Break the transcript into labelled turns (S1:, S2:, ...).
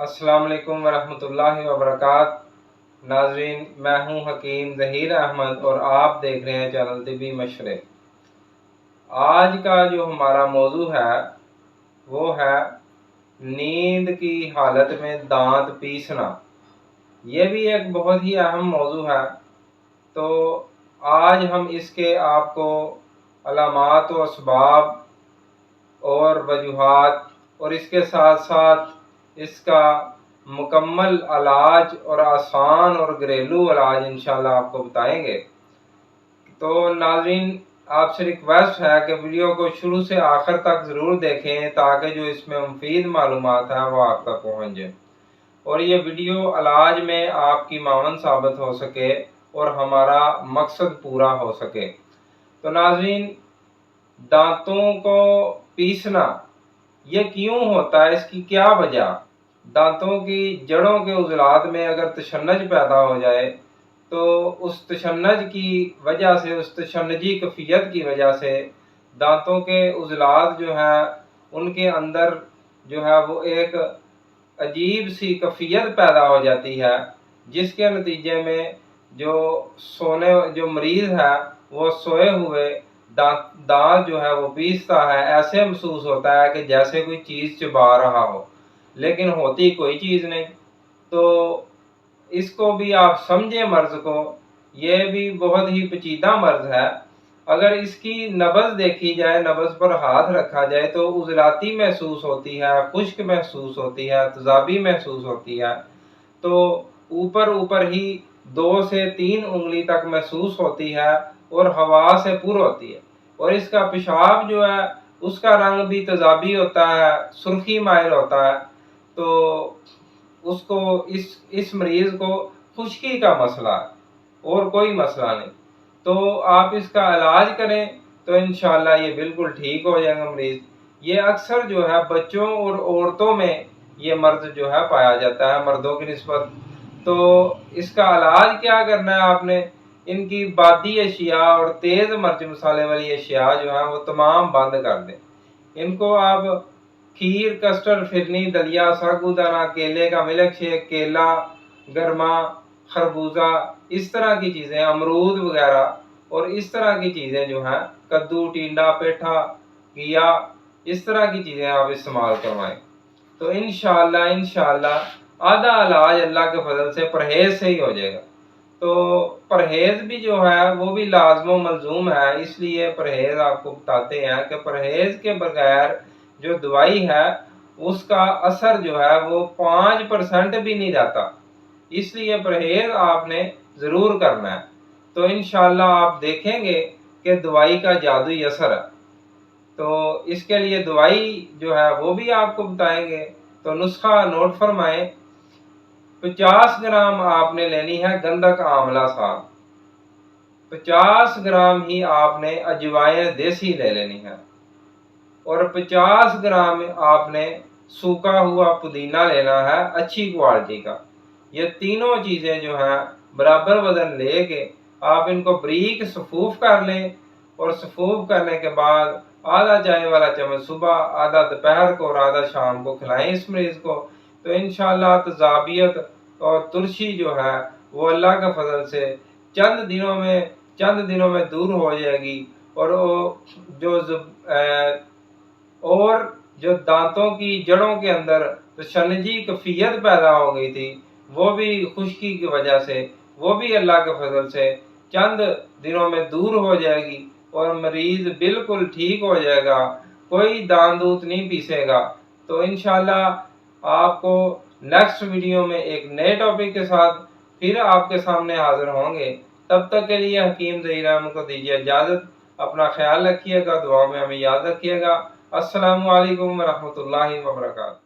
S1: السلام علیکم ورحمۃ اللہ وبرکاتہ۔ ناظرین، میں ہوں حکیم ظہیر احمد اور آپ دیکھ رہے ہیں چینل طبی مشورے۔ آج کا جو ہمارا موضوع ہے وہ ہے نیند کی حالت میں دانت پیسنا۔ یہ بھی ایک بہت ہی اہم موضوع ہے، تو آج ہم اس کے آپ کو علامات و اسباب اور وجوہات اور اس کے ساتھ ساتھ اس کا مکمل علاج اور آسان اور گھریلو علاج انشاءاللہ آپ کو بتائیں گے۔ تو ناظرین، آپ سے ریکویسٹ ہے کہ ویڈیو کو شروع سے آخر تک ضرور دیکھیں تاکہ جو اس میں مفید معلومات ہیں وہ آپ تک پہنچ جائیں اور یہ ویڈیو علاج میں آپ کی معاون ثابت ہو سکے اور ہمارا مقصد پورا ہو سکے۔ تو ناظرین، دانتوں کو پیسنا یہ کیوں ہوتا ہے، اس کی کیا وجہ؟ دانتوں کی جڑوں کے عضلات میں اگر تشنج پیدا ہو جائے تو اس تشنج کی وجہ سے، اس تشنجی کیفیت کی وجہ سے دانتوں کے عضلات جو ہیں ان کے اندر جو ہے وہ ایک عجیب سی کیفیت پیدا ہو جاتی ہے، جس کے نتیجے میں جو مریض ہے وہ سوئے ہوئے دانت جو ہے وہ پیستا ہے، ایسے محسوس ہوتا ہے کہ جیسے کوئی چیز چبا رہا ہو، لیکن ہوتی کوئی چیز نہیں۔ تو اس کو بھی آپ سمجھیں، مرض کو، یہ بھی بہت ہی پیچیدہ مرض ہے۔ اگر اس کی نبض دیکھی جائے، نبض پر ہاتھ رکھا جائے تو عضلاتی محسوس ہوتی ہے، خشک محسوس ہوتی ہے، تیزابی محسوس ہوتی ہے، تو اوپر ہی 2 سے 3 انگلی تک محسوس ہوتی ہے اور ہوا سے پر ہوتی ہے، اور اس کا پیشاب جو ہے اس کا رنگ بھی تیزابی ہوتا ہے، سرخی مائل ہوتا ہے۔ تو اس مریض کو خشکی کا مسئلہ ہے اور کوئی مسئلہ نہیں۔ تو آپ اس کا علاج کریں تو انشاءاللہ یہ بالکل ٹھیک ہو جائے گا مریض۔ یہ اکثر جو ہے بچوں اور عورتوں میں یہ مرض جو ہے پایا جاتا ہے مردوں کی نسبت۔ تو اس کا علاج کیا کرنا ہے آپ نے؟ ان کی بادی اشیاء اور تیز مرچ مسالے والی اشیاء جو ہیں وہ تمام بند کر دیں۔ ان کو آپ کھیر، کسٹرڈ، فرنی، دلیا، ساگودانہ، کیلے کا ملک شیک، کیلا، گرما، خربوزہ، اس طرح کی چیزیں، امرود وغیرہ اور اس طرح کی چیزیں جو ہیں، کدو، ٹینڈا، پیٹھا، گیا، اس طرح کی چیزیں آپ استعمال کروائیں۔ تو انشاءاللہ آدھا علاج اللہ کے فضل سے پرہیز سے ہی ہو جائے گا۔ تو پرہیز بھی جو ہے وہ بھی لازم و ملزوم ہے، اس لیے پرہیز آپ کو بتاتے ہیں کہ پرہیز کے بغیر جو دوائی ہے اس کا اثر جو ہے وہ 5% بھی نہیں رہتا، اس لیے پرہیز آپ نے ضرور کرنا ہے۔ تو انشاءاللہ آپ دیکھیں گے کہ دوائی کا جادوئی اثر ہے۔ تو اس کے لیے دوائی جو ہے وہ بھی آپ کو بتائیں گے، تو نسخہ نوٹ فرمائیں۔ 50 گرام آپ نے لینی ہے گندک آملہ ساگ، 50 گرام ہی آپ نے اجوائن دیسی لے لینی ہے، اور 50 گرام آپ نے سوکھا ہوا پودینہ لینا ہے اچھی کوالٹی کا۔ یہ تینوں چیزیں جو ہیں برابر وزن لے کے آپ ان کو بریک صفوف کر لیں، اور صفوف کرنے کے بعد آدھا چائے والا چمچ صبح، آدھا دوپہر کو اور آدھا شام کو کھلائیں اس مریض کو۔ تو انشاءاللہ تذابیت اور ترشی جو ہے وہ اللہ کے فضل سے چند دنوں میں دور ہو جائے گی، اور جو دانتوں کی جڑوں کے اندر تشنجی کیفیت پیدا ہو گئی تھی وہ بھی خشکی کی وجہ سے، وہ بھی اللہ کے فضل سے چند دنوں میں دور ہو جائے گی، اور مریض بالکل ٹھیک ہو جائے گا، کوئی دانت نہیں پیسے گا۔ تو انشاءاللہ آپ کو نیکسٹ ویڈیو میں ایک نئے ٹاپک کے ساتھ پھر آپ کے سامنے حاضر ہوں گے۔ تب تک کے لیے حکیم ظہیر احمد کو دیجیے اجازت۔ اپنا خیال رکھیے گا، دعا میں ہمیں یاد رکھیے گا۔ السلام علیکم ورحمۃ اللہ وبرکاتہ۔